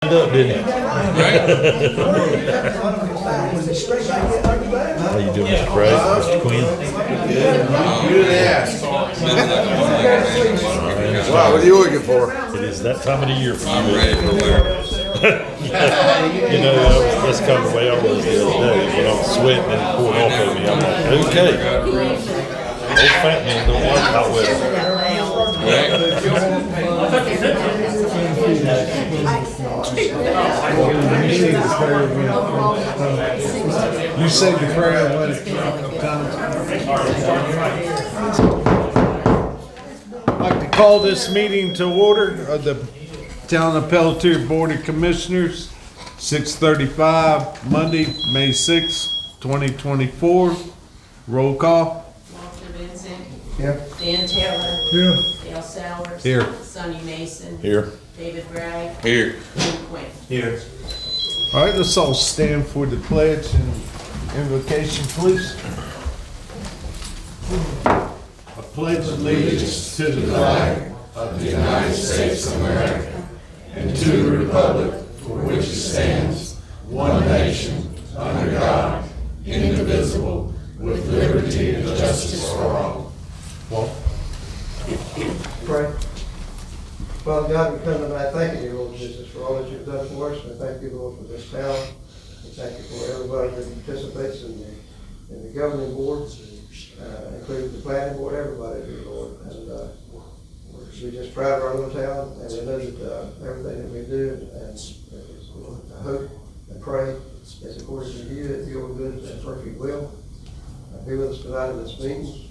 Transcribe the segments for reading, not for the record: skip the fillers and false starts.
Up, didn't he? Right? How you doing, Mr. Craig, Mr. Quinn? Good ass. Wow, what are you looking for? It is that time of the year for I'm you. ready for winter. You know, that's kind of the way I was the other day. When I'm sweating and it poured off of me, I'm like, okay. Old fat man don't like hot weather. You said the prayer when it comes. I'd like to call this meeting to order of the Town of Pelletier Board of Commissioners, 6:35, Monday, May 6, 2024. Roll call. Walter Vincent. Here. Dan Taylor. Here. Dale Sowers. Here. Sonny Mason. Here. David Bragg. Here. Jim Quinn. Here. All right, let's all stand for the pledge and invocation, please. I pledge allegiance to the flag of the United States of America and to the republic for which it stands, one nation, under God, indivisible, with liberty and justice for all. Pray. Father God, we come tonight thanking you, Lord Jesus, for all that you've done for us, and thank you, Lord, for this town. We thank you for everybody that participates in the governing board, including the planning board, everybody, dear Lord. And we're just proud of our little town, and we know that everything that we do, and I hope and pray is according to you, that your good and perfect will. Be with us tonight in this meeting.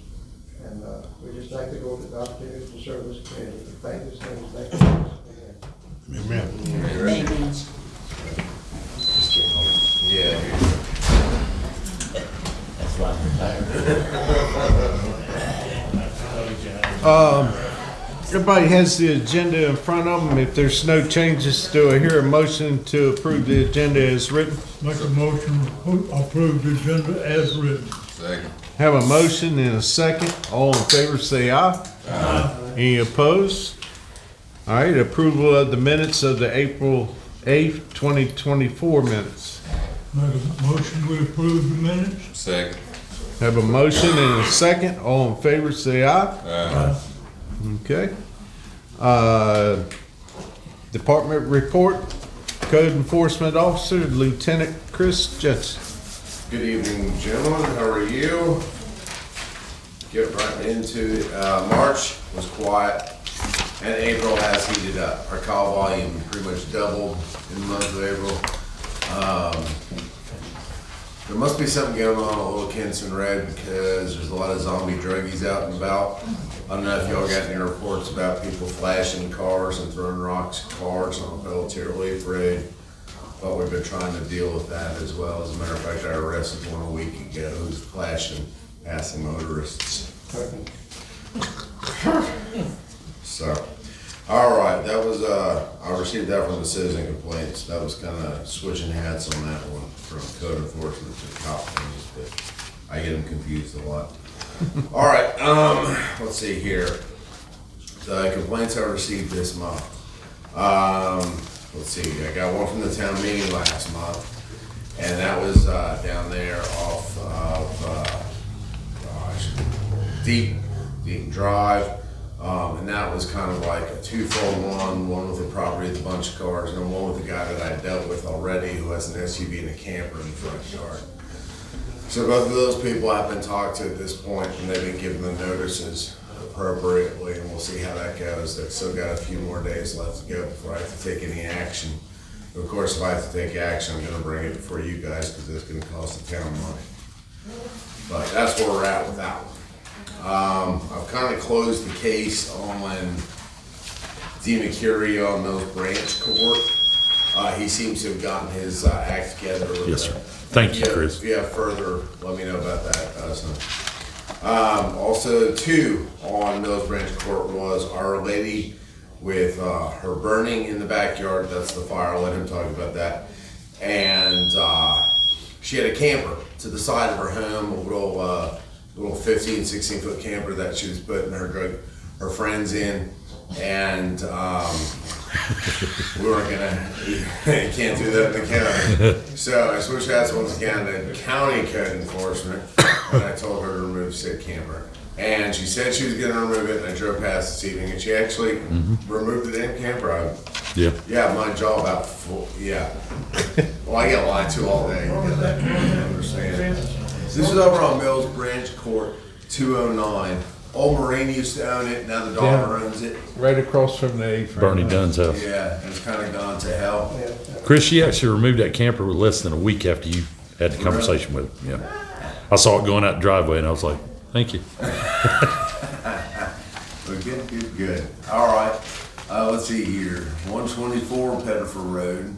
And we just thank the Lord for the opportunity to serve this community. Thank you, thank you. Amen. Amen. Yeah. That's why I'm retired. Everybody has the agenda in front of them. If there's no changes, do I hear a motion to approve the agenda as written? Make a motion to approve the agenda as written. Second. Have a motion and a second. All in favor say aye. Aye. Any opposed? All right, approval of the minutes of the April 8th, 2024 minutes. Make a motion to approve the minutes. Second. Have a motion and a second. All in favor say aye. Okay. Department report, Code Enforcement Officer, Lieutenant Chris Judson. Good evening, gentlemen. How are you? Get right into it. March was quiet, and April has heated up. Our call volume pretty much doubled in the month of April. There must be something going on at Little Kinston Road because there's a lot of zombie druggies out and about. I don't know if y'all got any reports about people flashing cars and throwing rocks at cars on Pelletier Leaf Road. But we've been trying to deal with that as well. As a matter of fact, I arrested one a week ago who's flashing passing motorists. So, all right, that was, I received that from the citizen complaints. That was kind of switching hats on that one from code enforcement to cop things, but I get them confused a lot. All right, let's see here. The complaints I received this month. Let's see, I got one from the town meeting last month, and that was down there off of Deep Drive, and that was kind of like a twofold one with a property with a bunch of cars, and one with a guy that I dealt with already who has an SUV and a camper in the front yard. So both of those people I've been talked to at this point, and they've been given the notices appropriately, and we'll see how that goes. They've still got a few more days left to go before I have to take any action. Of course, if I have to take action, I'm gonna bring it before you guys because it's gonna cost the town money. But that's where we're at with that one. I've kind of closed the case on DeMercurio on Mills Branch Court. He seems to have gotten his act together. Yes, sir. Thank you, Chris. If you have further, let me know about that. Also, two on Mills Branch Court was Our Lady with her burning in the backyard. That's the fire. I'll let him talk about that. And she had a camper to the side of her home, a little 15, 16 foot camper that she was putting her friends in. And we weren't gonna, you can't do that in the county. So I switched hats once again to county code enforcement, and I told her to remove said camper. And she said she was gonna remove it, and I drove past this evening, and she actually removed the damn camper. Yeah, my jaw about full, yeah. Well, I get lied to all day, you get that, I understand. This is over on Mills Branch Court, 209. Old Marine used to own it, now the daughter owns it. Right across from the A-frame. Bernie Dunn's house. Yeah, it's kinda gone to hell. Chris, she actually removed that camper with less than a week after you had the conversation with her. Yeah. I saw it going out the driveway and I was like, thank you. Well, good. All right, let's see here, 124 Pettifer Road.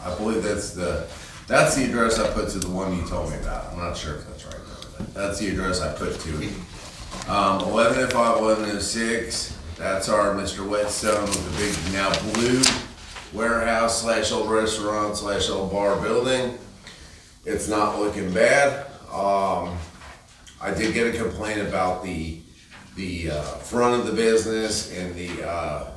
I believe that's the address I put to the one you told me about. I'm not sure if that's right though. That's the address I put to it. 1105, 1106, that's our Mr. Whetstone with the big now blue warehouse / old restaurant / old bar building. It's not looking bad. I did get a complaint about the front of the business and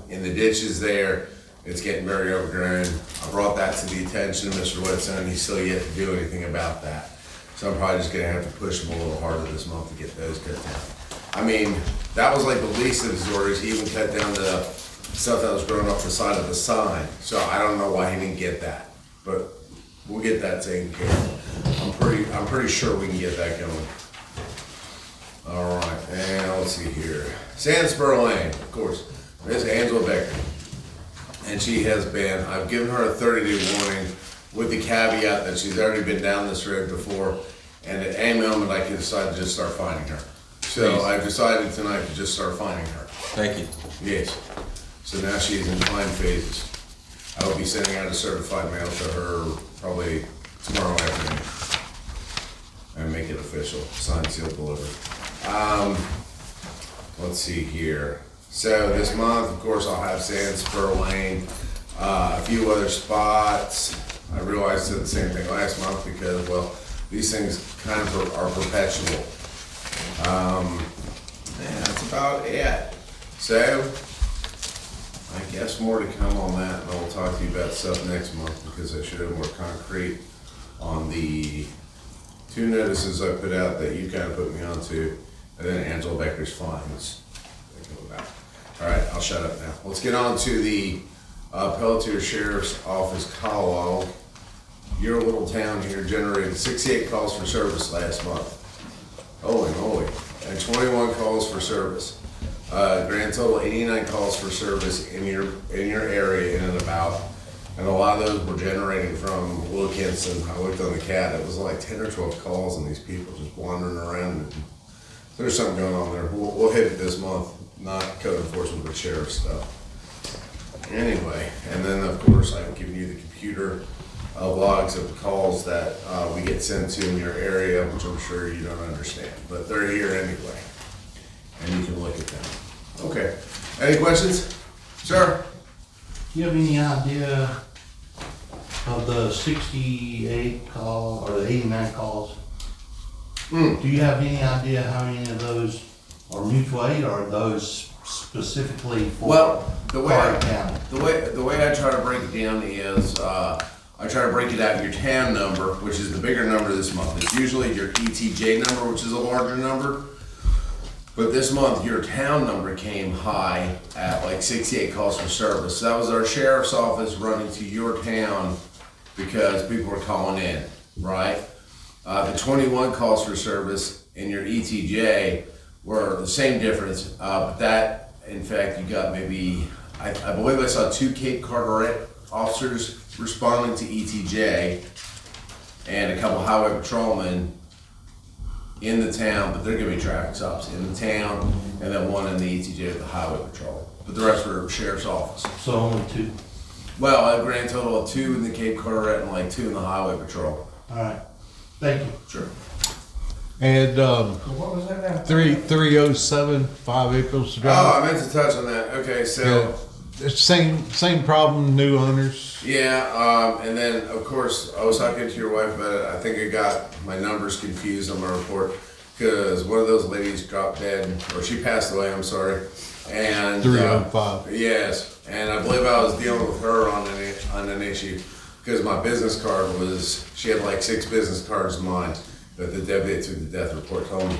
in the ditches there. It's getting very overgrown. I brought that to the attention of Mr. Whetstone. He's still yet to do anything about that. So I'm probably just gonna have to push him a little harder this month to get those cut down. I mean, that was like the least of his worries. He even cut down the stuff that was growing off the side of the sign. So I don't know why he didn't get that, but we'll get that taken care of. I'm pretty sure we can get that going. All right, and let's see here. Sandspur Lane, of course, Miss Angela Becker. And she has been, I've given her a 30-day warning with the caveat that she's already been down this road before, and at any moment I can decide to just start finding her. So I've decided tonight to just start finding her. Thank you. Yes. So now she is in fine phases. I will be sending out a certified mail to her probably tomorrow afternoon. And make it official, signed, sealed, delivered. Let's see here. So this month, of course, I'll have Sandspur Lane, a few other spots. I realized I said the same thing last month because, well, these things kind of are perpetual. And that's about it. So, I guess more to come on that, and I'll talk to you about stuff next month because I should have more concrete on the 2 notices I put out that you kind of put me onto, and then Angela Becker's fines. All right, I'll shut up now. Let's get on to the Pelletier Sheriff's Office call-out. Your little town here generated 68 calls for service last month. Holy moly. And 21 calls for service. Grand total 89 calls for service in your area in and about. And a lot of those were generating from Wilkinson. I looked on the CAT, it was like 10 or 12 calls and these people just wandering around. There's something going on there. We'll hit it this month, not code enforcement, but sheriff stuff. Anyway, and then of course I've given you the computer logs of the calls that we get sent to in your area, which I'm sure you don't understand, but they're here anyway, and you can look at them. Okay, any questions? Sir? Do you have any idea of the 68 call or the 89 calls? Do you have any idea how many of those are mutual aid or are those specifically for the way I try to break it down is I try to break it out your TAN number, which is the bigger number this month. It's usually your ETJ number, which is a larger number. But this month, your town number came high at like 68 calls for service. So that was our sheriff's office running to your town because people were calling in, right? The 21 calls for service in your ETJ were the same difference, but that, in fact, you got maybe, I believe I saw 2 Cape Carteret officers responding to ETJ and a couple highway patrolmen in the town, but they're gonna be traffic stops in the town, and then 1 in the ETJ with the highway patrol. But the rest were sheriff's office. So only 2? Well, a grand total of 2 in the Cape Carteret and like 2 in the highway patrol. All right, thank you. Sure. And, What was that now? 307 5 Acres Oh, Drive. I meant to touch on that. Okay, so. It's same problem, new owners. Yeah, and then of course I was talking to your wife about it. I think I got my numbers confused on my report. because one of those ladies dropped dead, or she passed away, I'm sorry. And 305. Yes, and I believe I was dealing with her on an issue because my business card she had like 6 business cards of mine that the deputy through the death report told me.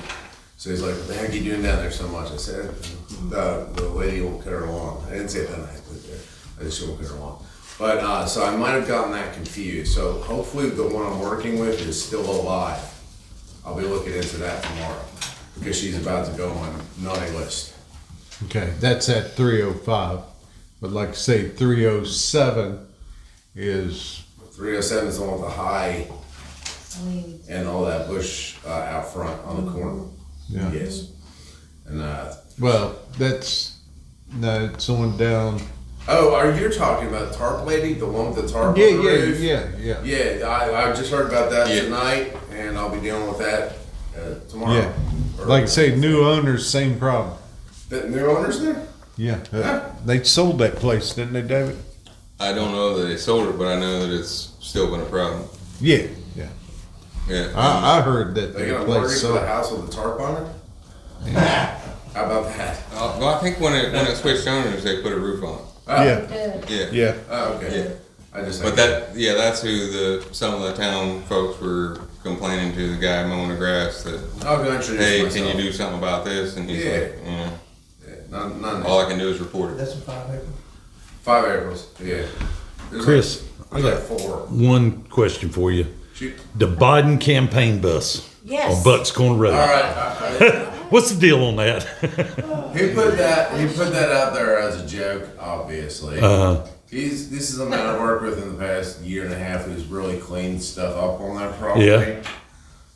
So he's like, "What the heck are you doing down there so much?" I said, "The lady won't cut her lawn." I didn't say that nice, but I just won't cut her lawn. But so I might have gotten that confused. So hopefully the one I'm working with is still alive. I'll be looking into that tomorrow because she's about to go on naughty list. Okay, that's at 305. But like I say, 307 is 307 is the one with the high and all that bush out front on the corner. yeah. Yes. And Well, it's on down. oh, are you talking about the tarp lady, the one with the tarp Yeah, on the yeah, roof? yeah. Yeah, I just heard about that tonight, and I'll be dealing with that tomorrow. Yeah. Like I say, new owners, same problem. The new owners there? Yeah. They sold that place, didn't they, David? I don't know that they sold it, but I know that it's still been a problem. Yeah, yeah. Yeah. I heard that They the got a place mortgage for sold. the house with the tarp on it? How about that? Well, I think when it switched owners, they put a roof on. Oh, Yeah, Yeah. yeah. Oh, okay. Yeah. I just. But that's who some of the town folks were complaining to the guy mowing the grass that, I'll go introduce hey, myself. can you do something about this? And he's like, Yeah, none. all I can do is report it. That's a 5 acre. 5 acres. Yeah. There's Chris, like, there's like 4. One question for you. Shoot. The Biden campaign bus Yes. on Bucks Corner Road. All right. What's the deal on that? He put that out there as a joke, obviously. This is a man I worked with in the past year and a half who's really cleaned stuff up on that property. Yeah.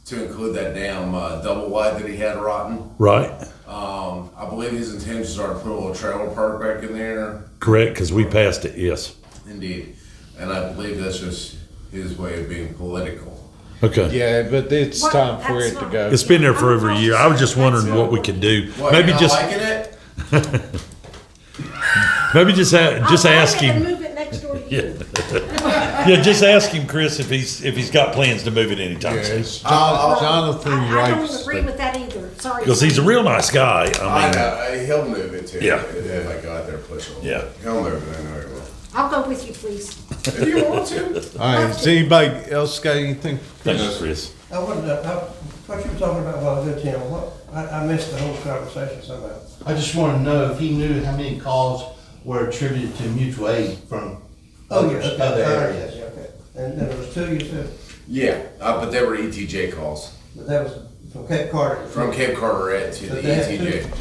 To include that damn double wide that he had rotten. Right. I believe his intentions are to put a little trailer park back in there. Correct, because we passed it, yes. Indeed. And I believe that's just his way of being political. Okay. Yeah, but it's What? time for That's it to not- go. It's been there for over a year. I was just wondering what we could do. What, Maybe you're not just liking it? just ask And him. move it next door to you. Yeah, just ask him, Chris, if he's got plans to move it anytime Yeah, soon. it's Jonathan I don't Rice. agree with that either, sorry. Because he's a real nice guy. I I mean, know. He'll move it too. Yeah. If I go out there and push a little Yeah. bit. He'll move it. I know he will. I'll go with you, please. If you want to. All right, does anybody else got anything? thanks, Chris. I wanted to, what you were talking about a while ago, Tim, I missed the whole conversation somehow. I just want to know if he knew how many calls were attributed to mutual aid from Oh, yeah, others, okay, other all right, areas. yeah, okay. And then there was 2 you said, Yeah, but they were ETJ calls. but that was from Cape Carter. From Cape Carteret to So the they had ETJ.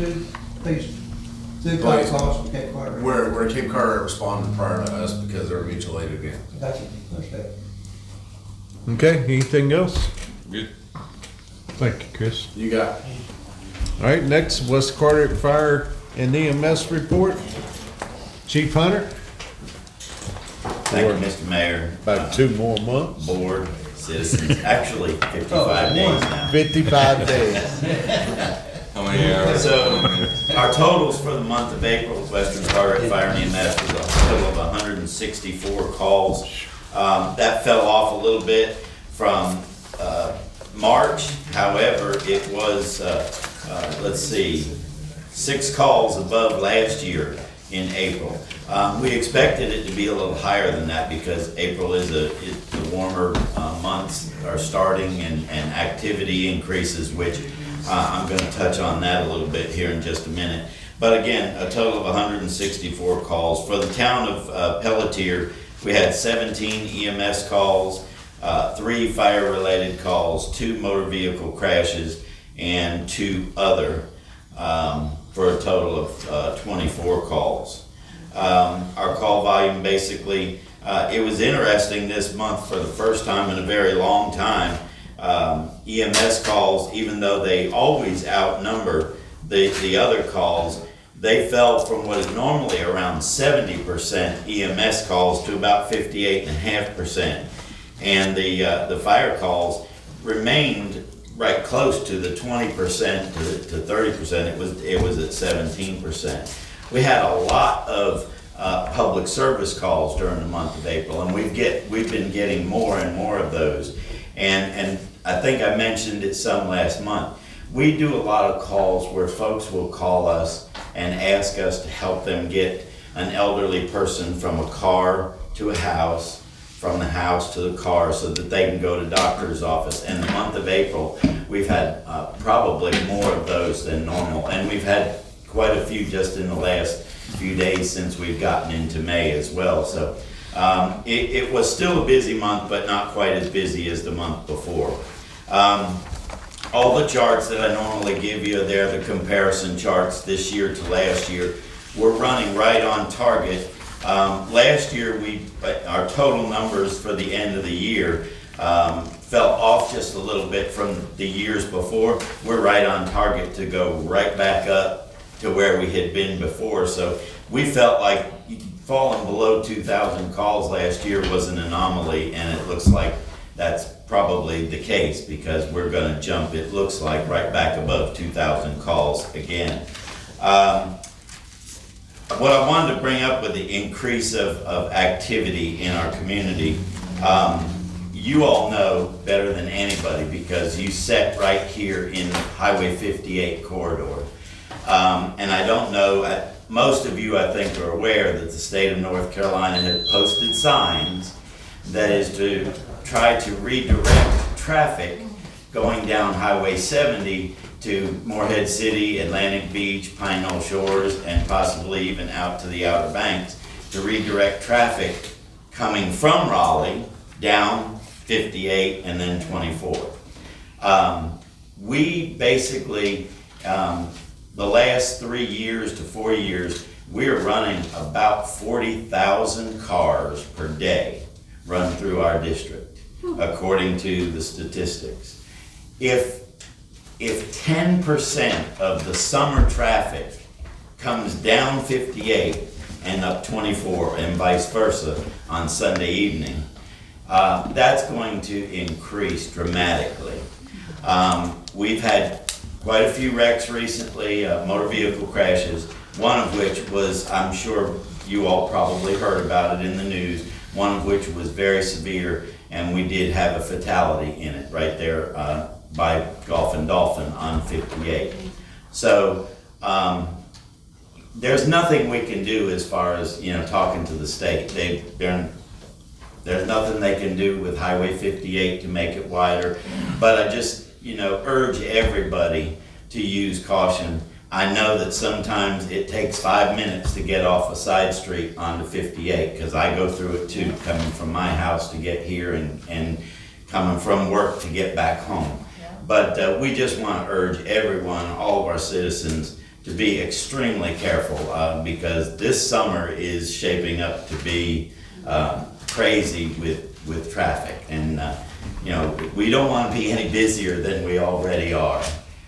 two calls from Cape Carter. Where Cape Carteret responded prior to us because they were mutual aid again. Gotcha, understand. Okay, anything else? Good. Thank you, Chris. You got. All right, next, West Carter Fire and EMS report. Chief Hunter, Thank you, Mr. Mayor. about 2 more months, Board, citizens, actually 55 days now. 55 days. How many hours? So, our totals for the month of April, Western Carteret Fire and EMS was a total of 164 calls. That fell off a little bit from March. However, it was, let's see, 6 calls above last year in April. We expected it to be a little higher than that because April is the warmer months are starting and activity increases, which I'm going to touch on that a little bit here in just a minute. But again, a total of 164 calls. For the town of Pelletier, we had 17 EMS calls, 3 fire-related calls, 2 motor vehicle crashes, and 2 other, for a total of 24 calls. Our call volume basically, it was interesting this month for the first time in a very long time. EMS calls, even though they always outnumber the other calls, they fell from what is normally around 70% EMS calls to about 58.5%. And the fire calls remained right close to the 20% to 30%. It was at 17%. We had a lot of public service calls during the month of April, and we've been getting more and more of those. And I think I mentioned it some last month. we do a lot of calls where folks will call us and ask us to help them get an elderly person from a car to a house, from the house to the car, so that they can go to doctor's office. In the month of April, we've had probably more of those than normal, and we've had quite a few just in the last few days since we've gotten into May as well. So it was still a busy month, but not quite as busy as the month before. All the charts that I normally give you, they're the comparison charts this year to last year. We're running right on target. Last year, our total numbers for the end of the year fell off just a little bit from the years before. We're right on target to go right back up to where we had been before. So we felt like falling below 2,000 calls last year was an anomaly, and it looks like that's probably the case, because we're going to jump, it looks like, right back above 2,000 calls again. What I wanted to bring up with the increase of activity in our community, you all know better than anybody because you sit right here in the Highway 58 corridor. And I don't know, most of you I think are aware that the state of North Carolina has posted signs that is to try to redirect traffic going down Highway 70 to Morehead City, Atlantic Beach, Pine Knoll Shores, and possibly even out to the Outer Banks, to redirect traffic coming from Raleigh down 58 and then 24. We basically, the last 3 years to 4 years, we're running about 40,000 cars per day run through our district, according to the statistics. If 10% of the summer traffic comes down 58 and up 24 and vice versa on Sunday evening, that's going to increase dramatically. We've had quite a few wrecks recently, motor vehicle crashes, one of which was, I'm sure you all probably heard about it in the news, one of which was very severe, and we did have a fatality in it right there by Golf and Dolphin on 58. So there's nothing we can do as far as, talking to the state. There's nothing they can do with Highway 58 to make it wider, but I just, urge everybody to use caution. I know that sometimes it takes 5 minutes to get off a side street onto 58, because I go through it too, coming from my house to get here and coming from work to get back home. But we just want to urge everyone, all of our citizens, to be extremely careful because this summer is shaping up to be crazy with traffic. And, we don't want to be any busier than we already are.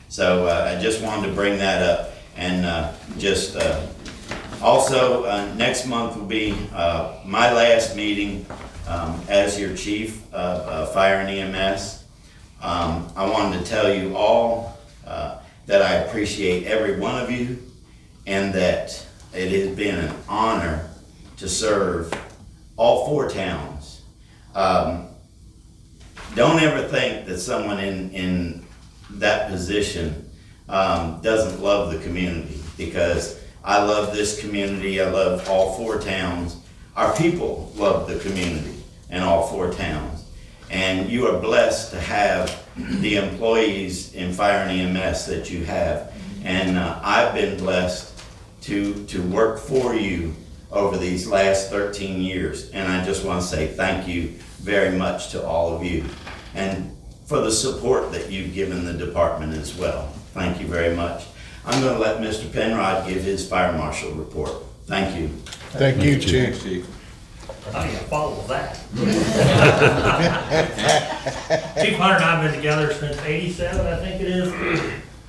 So I just wanted to bring that up. And also, next month will be my last meeting as your chief of fire and EMS. I wanted to tell you all that I appreciate every one of you, and that it has been an honor to serve all 4 towns. Don't ever think that someone in that position doesn't love the community, because I love this community. I love all 4 towns. Our people love the community and all 4 towns. And you are blessed to have the employees in fire and EMS that you have. And I've been blessed to work for you over these last 13 years. And I just want to say thank you very much to all of you, and for the support that you've given the department as well. Thank you very much. I'm going to let Mr. Penrod give his fire marshal report. Thank you. Thank you, Chief. I need to follow that. Chief Hunter and I have been together since '87, I think it is.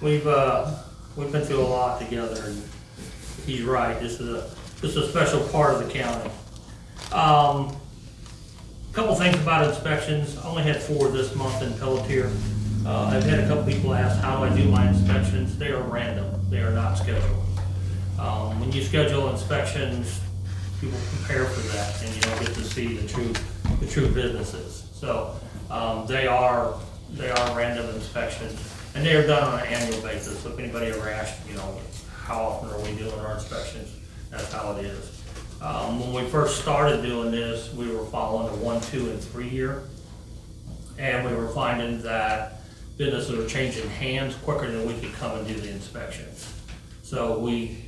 We've been through a lot together, and he's right. This is a special part of the county. Couple things about inspections. I only had 4 this month in Pelletier. I've had a couple people ask how I do my inspections. They are random. They are not scheduled. When you schedule inspections, people prepare for that, and you don't get to see the true businesses. So they are random inspections. And they are done on an annual basis, so if anybody ever asks, how often are we doing our inspections, that's how it is. When we first started doing this, we were following a 1, 2, and 3 year. And we were finding that businesses were changing hands quicker than we could come and do the inspections. So we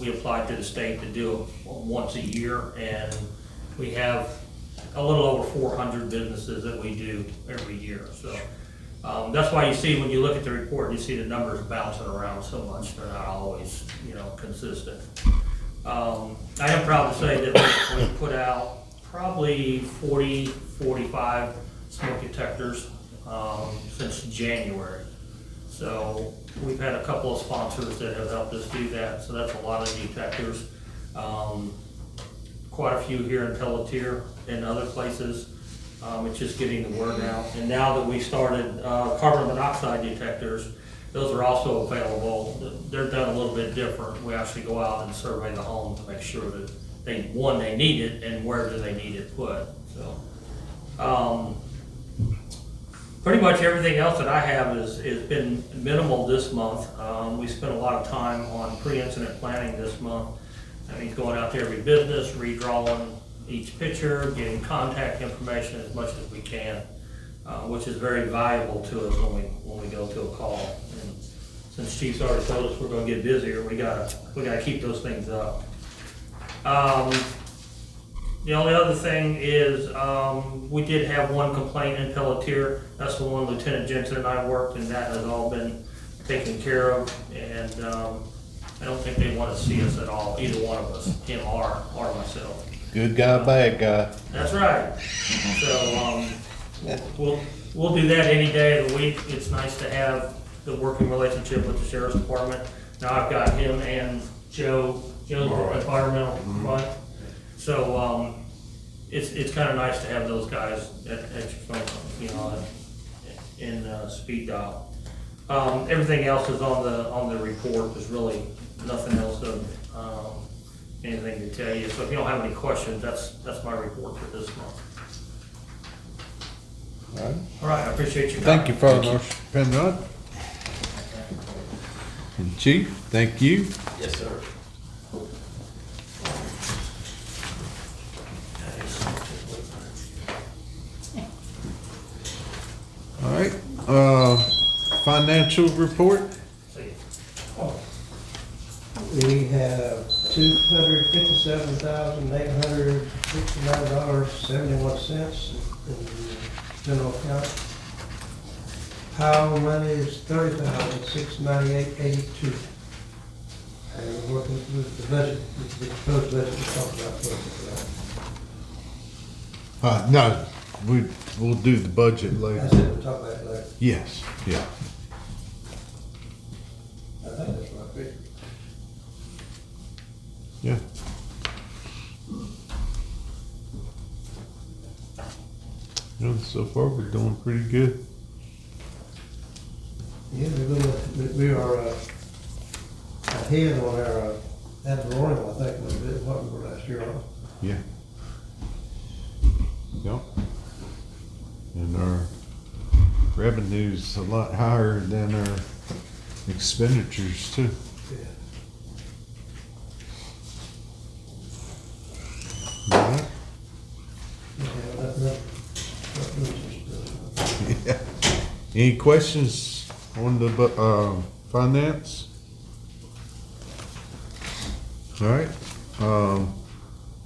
applied to the state to do it once a year, and we have a little over 400 businesses that we do every year. So that's why you see, when you look at the report, you see the numbers bouncing around so much. They're not always, consistent. I am proud to say that we put out probably 40, 45 smoke detectors since January. So we've had a couple of sponsors that have helped us do that, so that's a lot of detectors. Quite a few here in Pelletier and other places. It's just getting the word out. And now that we started carbon monoxide detectors, those are also available. They're done a little bit different. We actually go out and survey the home to make sure that they need it and where do they need it put. So pretty much everything else that I have is been minimal this month. We spent a lot of time on pre-incident planning this month. That means going out to every business, redrawing each picture, getting contact information as much as we can, which is very valuable to us when we go to a call. And since Chief's already told us we're going to get busier, we gotta keep those things up. The only other thing is, we did have one complaint in Pelletier. That's the one Lieutenant Jensen and I worked, and that has all been taken care of. And I don't think they want to see us at all, either one of us, him or myself. Good guy, bad guy. That's right. So we'll do that any day of the week. It's nice to have the working relationship with the sheriff's department. Now I've got him and Joe's environmental fund. So it's kind of nice to have those guys at in speed dial. Everything else is on the report. There's really nothing else of anything to tell you. So if you don't have any questions, that's my report for this month. All right, I appreciate your time. Thank you, Fire Marshal Penrod. And Chief, thank you. Yes, sir. All right, financial report. We have $257,869.71 in the general account. Power money is $30,698.82. And we're working with the budget, the proposed budget we talked about. No, we'll do the budget I later. said we'll talk about it later. Yes, yeah. I think that's what I figured. Yeah. So far, we're doing pretty good. Yeah, we are ahead on our ad valorem, I think, a little bit, what we were last year on. Yeah. Yep. And our revenue's a lot higher than our expenditures too. Yeah. All right. Yeah. Any questions on the finance? All right.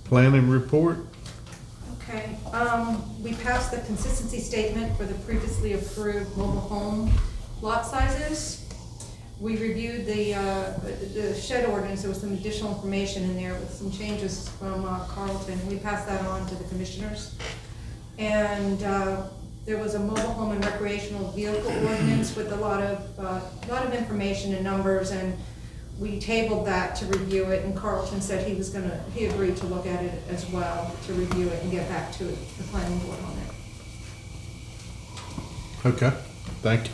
Planning report. Okay, we passed the consistency statement for the previously approved mobile home lot sizes. We reviewed the shed ordinance. There was some additional information in there with some changes from Carlton. We passed that on to the commissioners. And there was a mobile home and recreational vehicle ordinance with a lot of information and numbers, and we tabled that to review it, and Carlton said he agreed to look at it as well, to review it and get back to the planning board on it. Okay, thank you.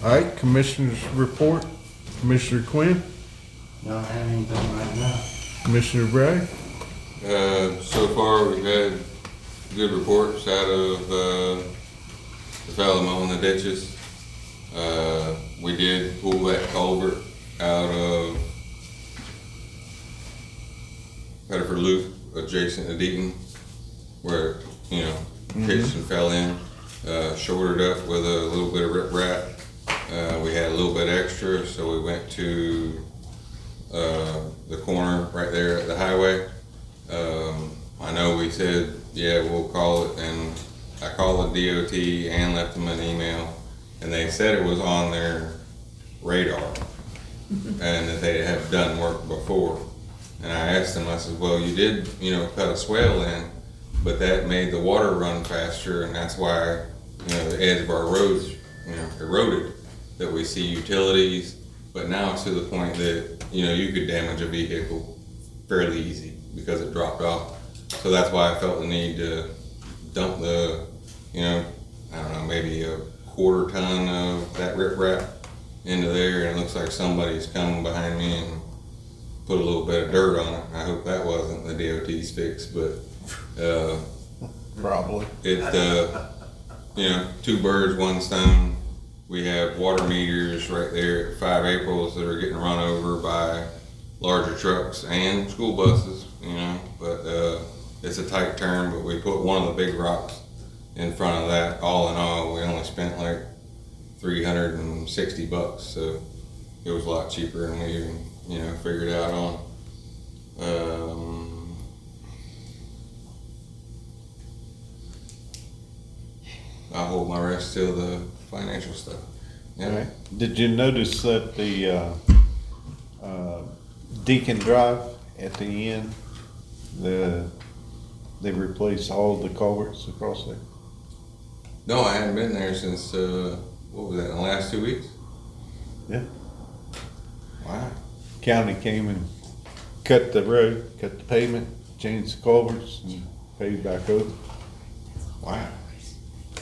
All right, commissioners report. Commissioner Quinn, Don't have anything right now. Commissioner Bragg. So far, we've had good reports out of the fellow mowing the ditches. We did pull that culvert out of Pettiford Loop adjacent to Deaton, where, you know, Kitchen fell in, shored it up with a little bit of riprap. We had a little bit extra, so we went to the corner right there at the highway. I know we said, yeah, we'll call it, and I called the DOT and left them an email, and they said it was on their radar and that they have done work before. And I asked them, I said, well, you did, you know, cut a swale in, but that made the water run faster, and that's why, you know, the edge of our roads, you know, eroded, that we see utilities. But now it's to the point that, you know, you could damage a vehicle fairly easy because it dropped off. So that's why I felt the need to dump the, you know, I don't know, maybe a quarter ton of that riprap into there, and it looks like somebody's coming behind me and put a little bit of dirt on it. I hope that wasn't the DOT's fix, but Probably. it, you know, two birds, one stone. We have water meters right there at 5 Aprils that are getting run over by larger trucks and school buses, you know, but it's a tight turn, but we put one of the big rocks in front of that. All in all, we only spent like $360, so it was a lot cheaper than we even, you know, figured out on. I'll hold my rest till the financial stuff. Yeah. All right. Did you notice that the Deacon Drive at the end, they replaced all the culverts across there? No, I hadn't been there since, what was that, in the last 2 weeks? Yeah. Wow. County came and cut the road, cut the pavement, changed the culverts, and paved back over. Wow.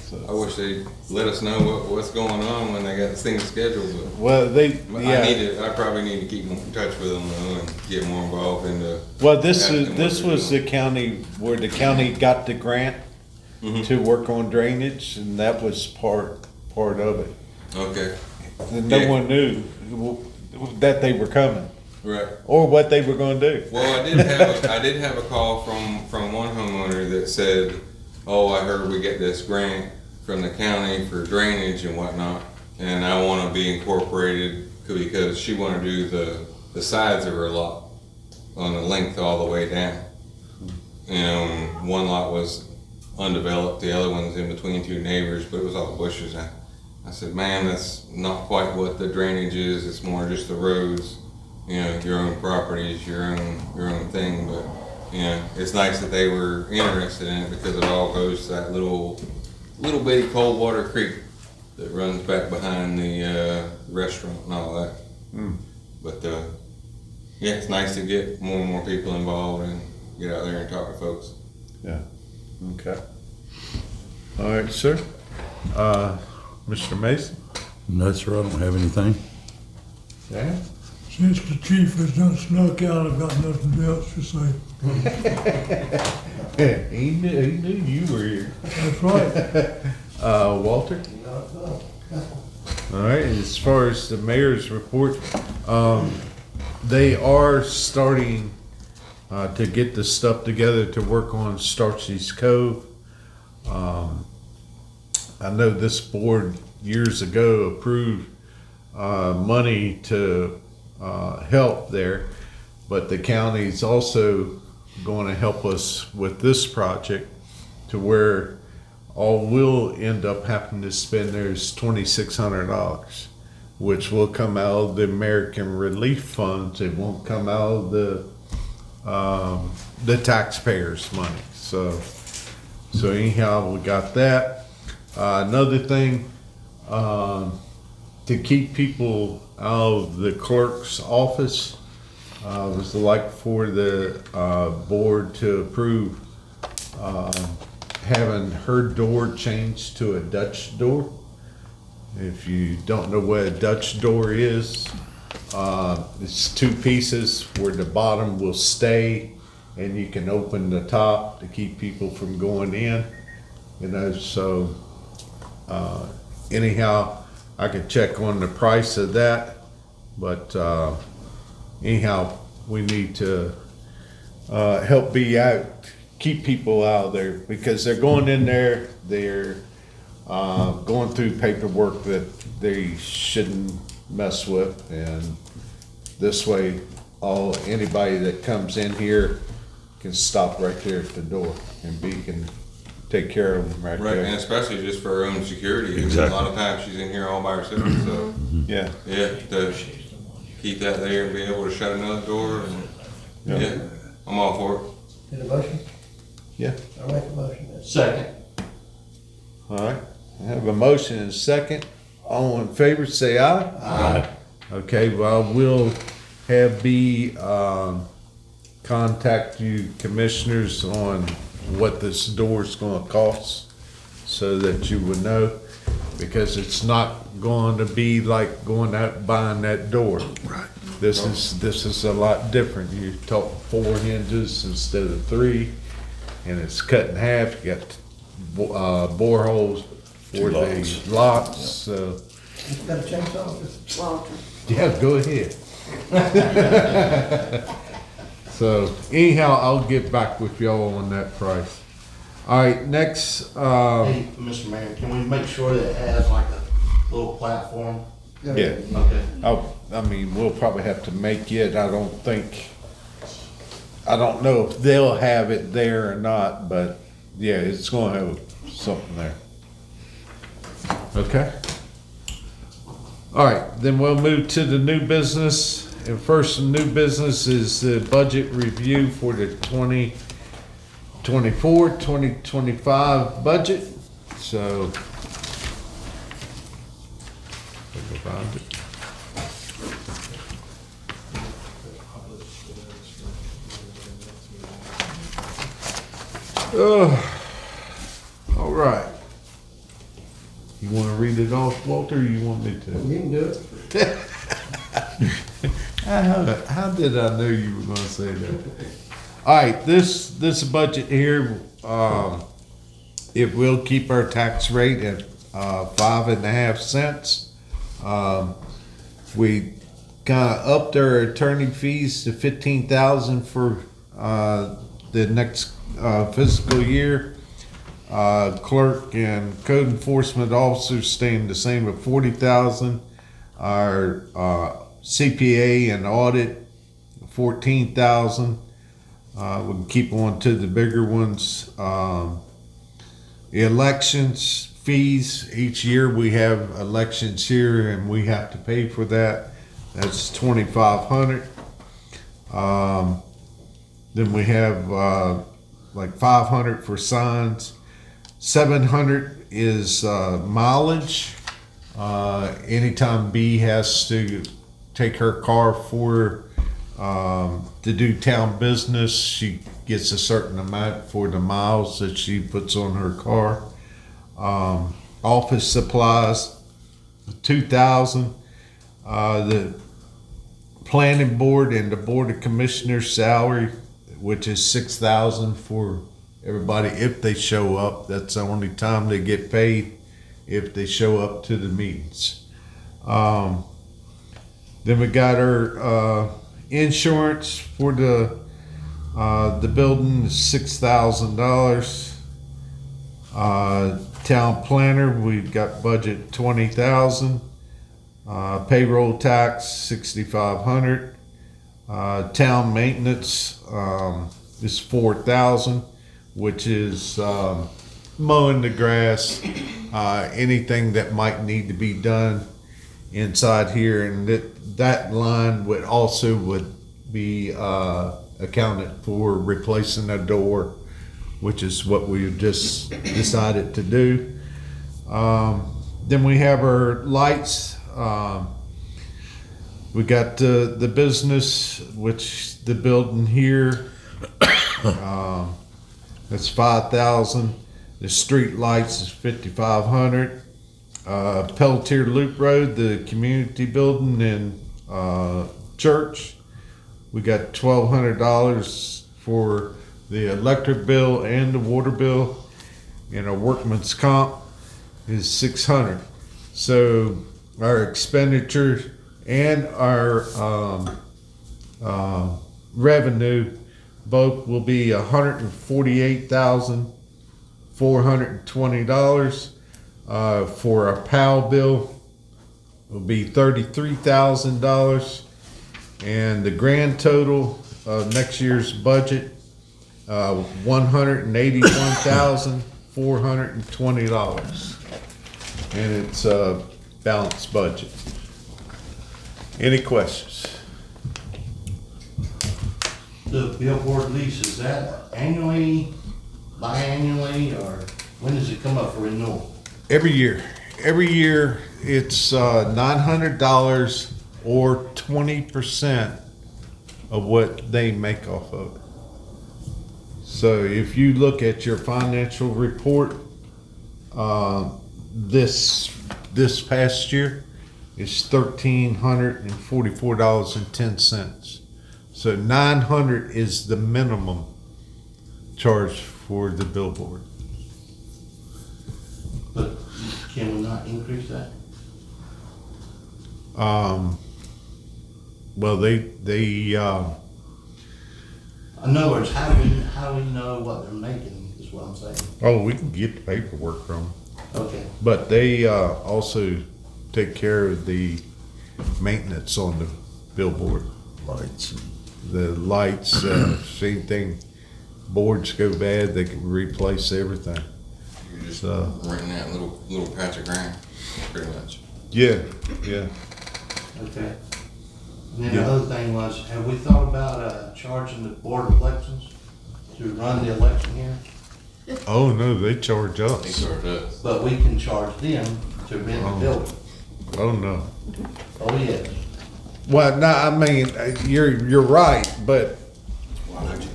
So, I wish they'd let us know what's going on when they got this thing scheduled, but well, I probably need to keep in touch with them though and get more involved in the. Well, this asking was what they're the county where the county got the grant to work on drainage, and that was part of it. doing. Okay. And no Yeah. one knew that they were coming Right. or what they were going to do. Well, I did have a call from one homeowner that said, "Oh, I heard we get this grant from the county for drainage and whatnot, and I want to be incorporated because she want to do the sides of her lot on the length all the way down. You know, and one lot was undeveloped, the other one's in between two neighbors, but it was all bushes. I said, man, that's not quite what the drainage is. It's more just the roads. You know, your own properties, your own thing. But you know, it's nice that they were interested in it because it all goes to that little bitty cold water creek that runs back behind the restaurant and all that. But yeah, it's nice to get more and more people involved and get out there and talk to folks. Yeah. Okay. All right, sir. Mr. Mason? No, sir, I don't have anything. Yeah. Since the chief has done snuck out, I've got nothing else to say. He knew you were here. That's right. Walter? All right, as far as the mayor's report, they are starting to get the stuff together to work on Starchy's Cove. I know this board years ago approved money to help there, but the county's also going to help us with this project to where all we'll end up having to spend there is $2,600, which will come out of the American Relief Funds. It won't come out of the taxpayers' money. So anyhow, we got that. Another thing, to keep people out of the clerk's office, was like for the board to approve having her door changed to a Dutch door. If you don't know what a Dutch door is, it's two pieces where the bottom will stay and you can open the top to keep people from going in. You know, so anyhow, I could check on the price of that, but, anyhow, we need to, help be out, keep people out of there, because they're going in there, they're, going through paperwork that they shouldn't mess with, and this way, anybody that comes in here can stop right there at the door, and can take care of them right Right, there. and especially just for her own security. Exactly. A lot of times she's in here all by herself, so, Yeah, yeah, to keep that there and be able to shut another door, and, yeah, I'm all for it. Need a motion? yeah, I'll make a motion then. Second. all right. I have a motion and a second. All in favor, say aye. Aye. Okay, well, we'll have contact you commissioners on what this door's gonna cost, so that you would know, because it's not going to be like going out buying that door. Right. This is a lot different. You talk 4 hinges instead of 3, and it's cut in half. You got bore holes for Two locks. the locks, so, You got a chainsaw? Walter. yeah, go ahead. So anyhow, I'll get back with y'all on that price. All right, next, Hey, Mr. Mayor, can we make sure that it has like a little platform? yeah, Okay. I mean, we'll probably have to make it. I don't know if they'll have it there or not, but yeah, it's gonna have something there. Okay? All right, then we'll move to the new business. And first, the new business is the budget review for the 2024-2025 budget. So, let me find it. All right. You want to read it off, Walter, or you want me to? You can do it. How did I know you were gonna say that? All right, this budget here, it will keep our tax rate at 5.5 cents. We kinda upped our attorney fees to 15,000 for the next fiscal year. Clerk and code enforcement officers staying the same at 40,000. Our CPA and audit, 14,000. We can keep on to the bigger ones. Elections fees, each year we have elections here and we have to pay for that. That's 2,500. Then we have like 500 for signs. 700 is mileage. Anytime B has to take her car to do town business, she gets a certain amount for the miles that she puts on her car. Office supplies, 2,000. The planning board and the board of commissioners salary, which is 6,000 for everybody if they show up. That's the only time they get paid, if they show up to the meetings. Then we got our insurance for the building is $6,000. Town planner, we've got budget 20,000. Payroll tax 6,500. Town maintenance is 4,000, which is mowing the grass, anything that might need to be done inside here, and that line would be accounted for replacing a door, which is what we just decided to do. Then we have our lights. We got the business, which the building here, that's 5,000. The street lights is 5,500. Pelletier Loop Road, the community building and church, we got $1,200 for the electric bill and the water bill, and our workman's comp is 600. So our expenditure and our revenue both will be $148,420. For our PAL bill will be $33,000, and the grand total of next year's budget, $181,420, and it's a balanced budget. Any questions? The billboard lease, is that annually, biannually, or when does it come up for renewal? Every year it's $900 or 20% of what they make off of it. So if you look at your financial report, this past year, it's $1,344.10. So 900 is the minimum charge for the billboard. But can we not increase that? Well, they In other words, how do we know what they're making, is what I'm saying. oh, we can get the paperwork from them. Okay. But they also take care of the maintenance on the billboard. Lights. The lights, if anything, boards go bad, they can replace everything. You're just So- renting that little patch of ground, pretty much. Yeah. Okay. And then Yeah. the other thing was, have we thought about charging the Board of Elections to run the election here? Oh, no, they charge They us. sort of, But we can charge them to rent the building. Oh, no. Oh, yes. Well, no, I mean, you're right, but why would you?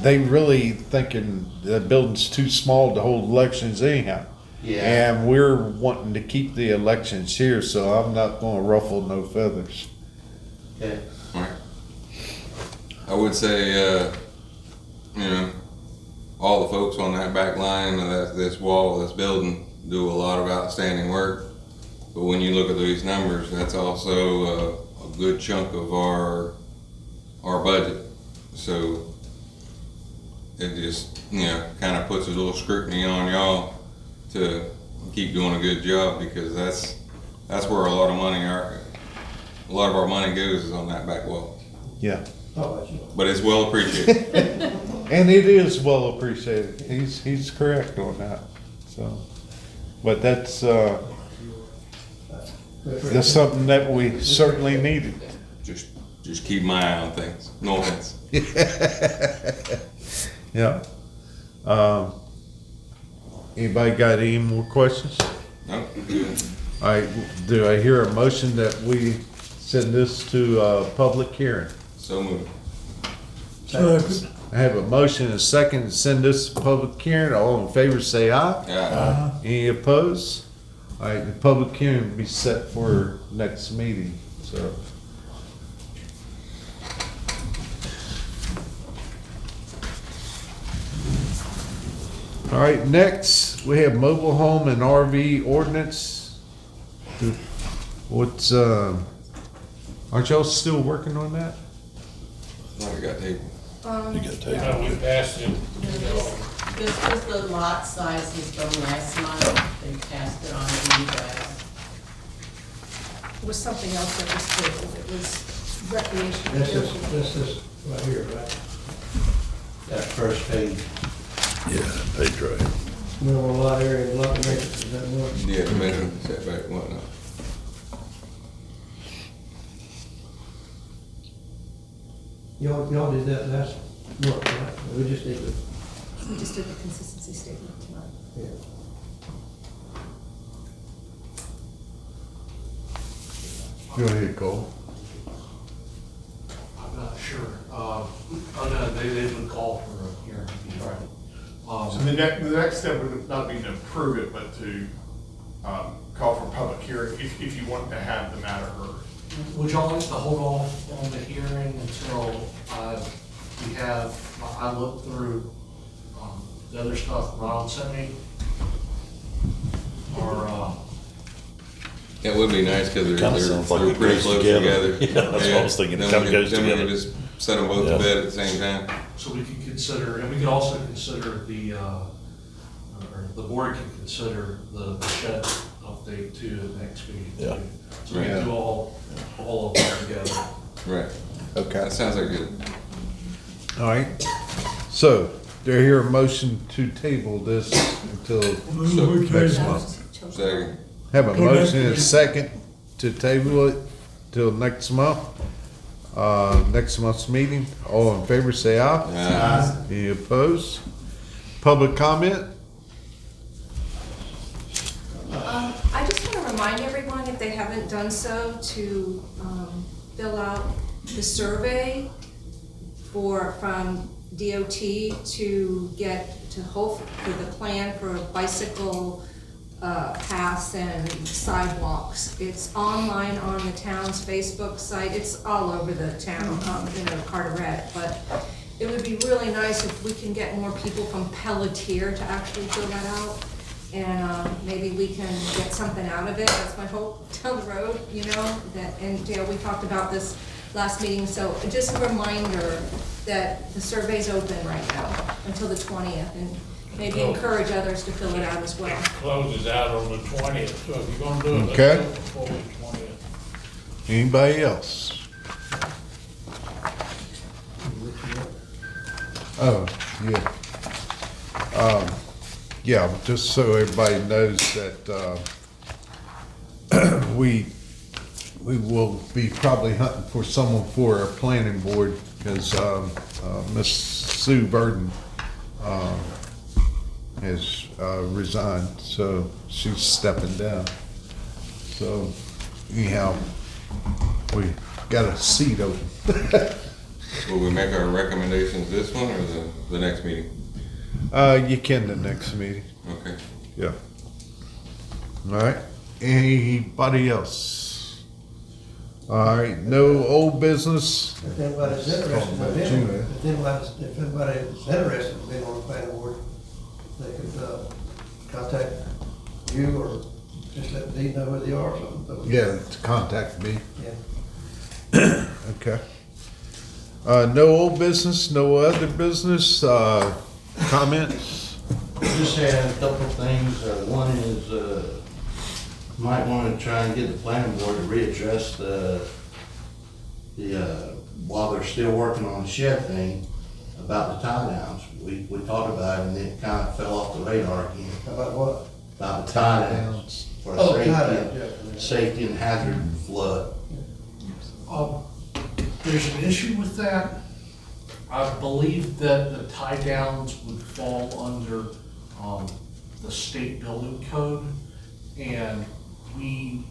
they really thinking the building's too small to hold elections anyhow. Yeah. And we're wanting to keep the elections here, so I'm not gonna ruffle no feathers. Okay. Right. I would say, all the folks on that back line of this wall, this building, do a lot of outstanding work. But when you look at these numbers, that's also a good chunk of our budget. So it just, kind of puts a little scrutiny on y'all to keep doing a good job, because that's where a lot of our money goes, is on that back wall. Yeah. But it's well appreciated. And it is well appreciated. He's correct on that. So, but that's something that we certainly needed. Just keep my eye on things. No offense. Yeah. Anybody got any more questions? No, good. All right, do I hear a motion that we send this to a public hearing? So moved. Second. I have a motion and a second to send this to public hearing. All in favor say aye. Yeah. Any opposed? All right, the public hearing will be set for next meeting, so. All right, next, we have mobile home and RV ordinance. What's, aren't y'all still working on that? Now we got table. You gotta take Yeah, we passed it. This was the lot sizes from last month, they passed it on to you guys. It was something else that was tabled, it was recreational. This is right here, right? That first page. Yeah, page right. Minimum lot area, and lot dimensions, is that one? Yeah, the minimum setback and whatnot. Y'all did that last month, right? We just need to, We just did the consistency statement tonight. yeah. Go ahead, Cole. I'm not sure. Oh no, they would call for a hearing, he's right. So the next step would not be to approve it, but to call for public hearing if you want to have the matter heard. Would y'all like to hold off on the hearing until I looked through the other stuff Ron sent me? That would be nice, cause Kinda they're sounds like they're it pretty goes close together. together. Yeah, that's what I was thinking. It Then kinda we goes could- then we together. could just set them both Yeah. to bed at the same time. So we could consider, and we could also consider or the board can consider the shed update too at next meeting. Yeah. too. So we can do all of them together. Right. Okay. That sounds like it. All right. So, do I hear a motion to table this until next month? Second. Have a motion and a second to table it till next month. Next month's meeting. All in favor, say aye. Aye. Any opposed? Public comment? I just want to remind everyone, if they haven't done so, to fill out the survey from DOT to get, to hope for the plan for bicycle paths and sidewalks. It's online on the town's Facebook site. It's all over the town, Carteret, but it would be really nice if we can get more people from Pelletier to actually fill that out. And maybe we can get something out of it. That's my hope down the road, and Dale, we talked about this last meeting, so just a reminder that the survey's open right now until the 20th, and maybe encourage others to fill it out as well. Closes out on the 20th, so if you're gonna do it, Okay. let's do it before the 20th. Anybody else? Oh, yeah. Yeah, just so everybody knows that, we will be probably hunting for someone for our planning board, because, Miss Sue Burden, has, resigned, so she's stepping down. So anyhow, we got a seat open. Will we make our recommendations this one or the next meeting? You can the next meeting, Okay. yeah. All right, anybody else? All right, no old business? If anybody's interested in being, if anybody's interested in being on the planning board, they could, contact you or just let Dee know who they are or something. Yeah, to contact me. Yeah. Okay. No old business, no other business, comments? Just had a couple of things. One is, might want to try and get the planning board to readdress while they're still working on the shed thing, about the tie downs. We talked about it and it kind of fell off the radar again. About what? About the tie downs for Oh, tie safety, downs, yeah. safety and hazard flood. There's an issue with that. I believe that the tie downs would fall under, the state building code. And the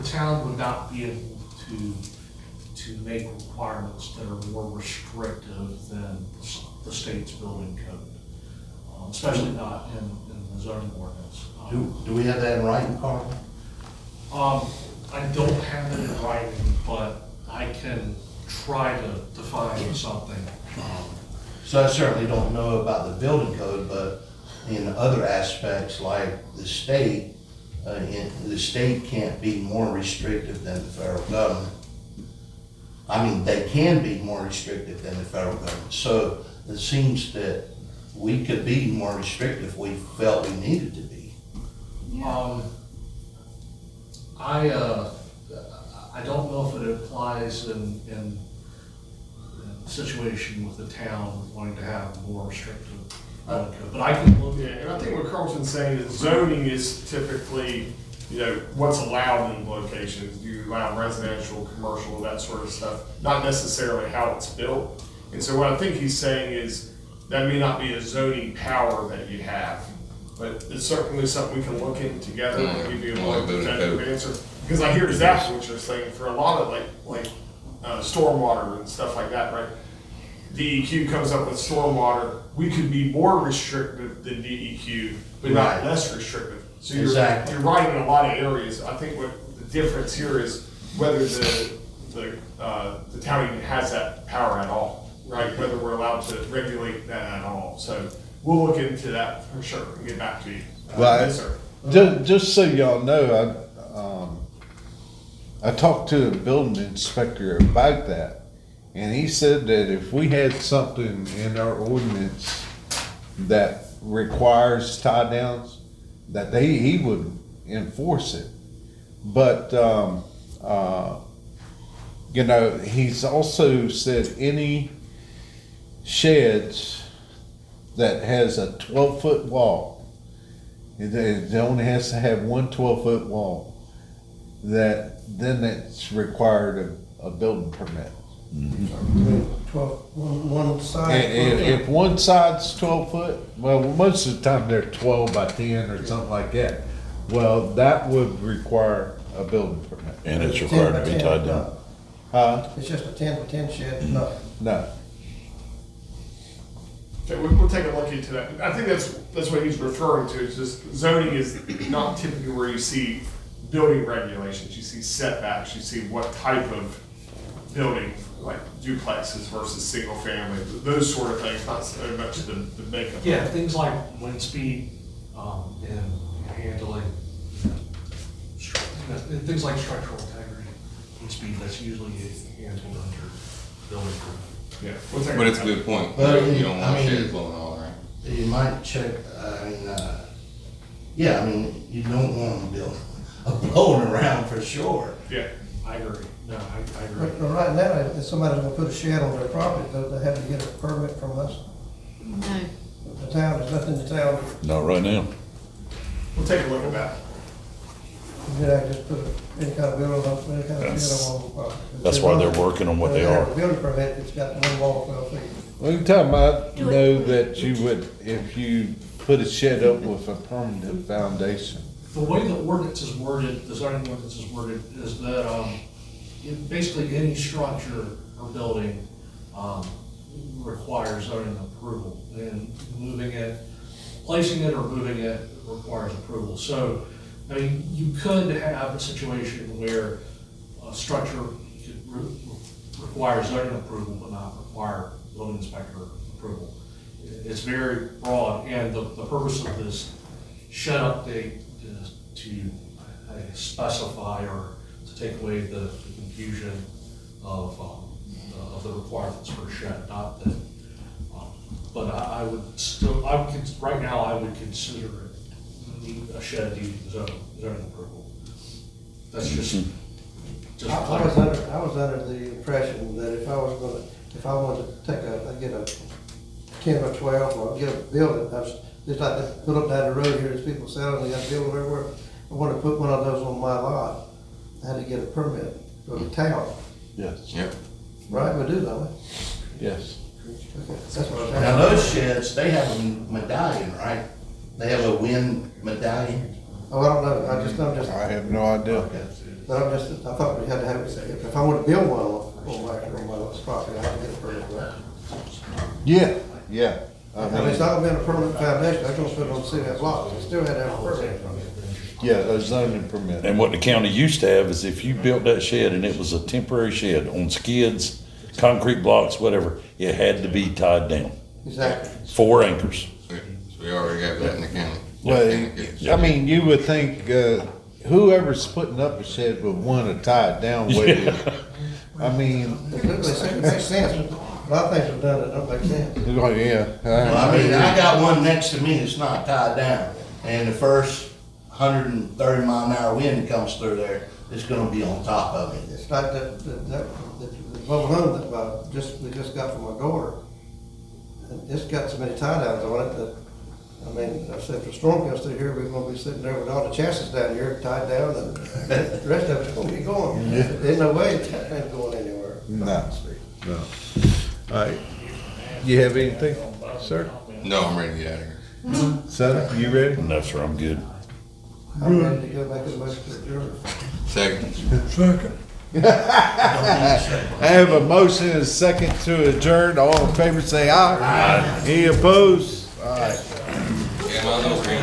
town would not be able to make requirements that are more restrictive than the state's building code, especially not in the zoning ordinance. Do we have that in writing, Carl? I don't have it in writing, but I can try to find something. So I certainly don't know about the building code, but in other aspects like the state, the state can't be more restrictive than the federal government. I mean, they can be more restrictive than the federal government. So it seems that we could be more restrictive if we felt we needed to be. I don't know if it applies in a situation with the town wanting to have more restrictive. But I can look Yeah, at and I think what Carlton's saying is zoning is typically, what's allowed in locations. Do you allow residential, commercial, that sort of stuff, not necessarily how it's built. And so what I think he's saying is that may not be a zoning power that you have, but it's certainly something we can look into together and give you a more definitive answer. Because I hear exactly what you're saying for a lot of like stormwater and stuff like that, right? DEQ comes up with stormwater, we could be more restrictive than DEQ, but not Right. less restrictive. So Exactly. you're right in a lot of areas. I think what the difference here is whether the town even has that power at all, right? Whether we're allowed to regulate that at all. So we'll look into that for sure and get back to you. Right. Yes, sir. Just so y'all know, I talked to a building inspector about that, and he said that if we had something in our ordinance that requires tie downs, that he would enforce it. But, you know, he's also said any sheds that has a 12-foot wall, it only has to have one 12-foot wall, then it's required a building permit. 12, one side. If one side's 12 foot, well, most of the time they're 12 by 10 or something like that. Well, that would require a building permit. And it's required to be tied down. It's just a 10 by 10 shed, no. No. Okay, we'll take a look into that. I think that's what he's referring to, is just zoning is not typically where you see building regulations, you see setbacks, you see what type of building, like duplexes versus single family, those sort of things, not so much the makeup. Yeah, things like wind speed, and handling, things like structural integrity, wind speed, that's usually handled under building permit. Yeah. We'll take But it's a good point. But, You don't want I mean, sheds blowing all around. You might check, yeah, I mean, you don't want them building, blowing around for sure. Yeah. I agree. No, I agree. But right now, if somebody's gonna put a shed on their property, they have to get a permit from us. No. The town, there's nothing in the town, Not right now. We'll take a look at that. you know, just put any kind of building on, any kind of shed on the property. That's why they're working on what they are. A building permit, it's got one wall, 12 feet. Well, you're talking about, know that you would, if you put a shed up with a permanent foundation. The way the ordinance is worded, the zoning ordinance is worded, is that, basically any structure or building, requires zoning approval. And moving it, placing it or moving it requires approval. So, I mean, you could have a situation where a structure requires zoning approval but not require building inspector approval. It's very broad, and the purpose of this shed update is to specify or to take away the confusion of the requirements for a shed, not that, but I would still, right now, I would consider it a shed needing zoning approval. That's just I was under the impression that if I wanted to get a 10 or 12, or get a building, just like they put up down the road here, there's people selling, they got a building everywhere. I wanted to put one of those on my lot, I had to get a permit from the town, Yes. Yep. right? We do, don't we? Yes. Okay, that's what I'm Now, those sheds, they have a medallion, right? They have a wind medallion. Oh, I don't know, I have no idea. I thought we had to have, if I wanted to build one on my property, I had to get a permit for that. Yeah. I mean, it's not been a permanent foundation, I don't put it on the city blocks, I still had to have a permit. Yeah, a zoning permit. And what the county used to have is if you built that shed and it was a temporary shed on skids, concrete blocks, whatever, it had to be tied down. Exactly. 4 anchors. So we already got that in the county. Well, I mean, you would think, whoever's putting up a shed would want to tie it down with you. I mean, It makes sense, but a lot of things have done that don't make sense. oh, yeah. Well, I mean, I got one next to me that's not tied down, and the first 130 mile an hour wind comes through there, it's gonna be on top of it. It's like the mobile home that we just got from my daughter. And it's got so many tie downs on it that, I mean, I said, if the storm comes through here, we're gonna be sitting there with all the chassis down here tied down, and the rest of it's gonna be going. There's no way that thing's going anywhere. No. All right. You have anything, sir? No, I'm ready to get out of here. Son, you ready? No, sir, I'm good. I'm ready to go back to the motion to adjourn. Second. Second. I have a motion and a second to adjourn. All in favor say aye. Aye. Any opposed? All right. Yeah, well, those green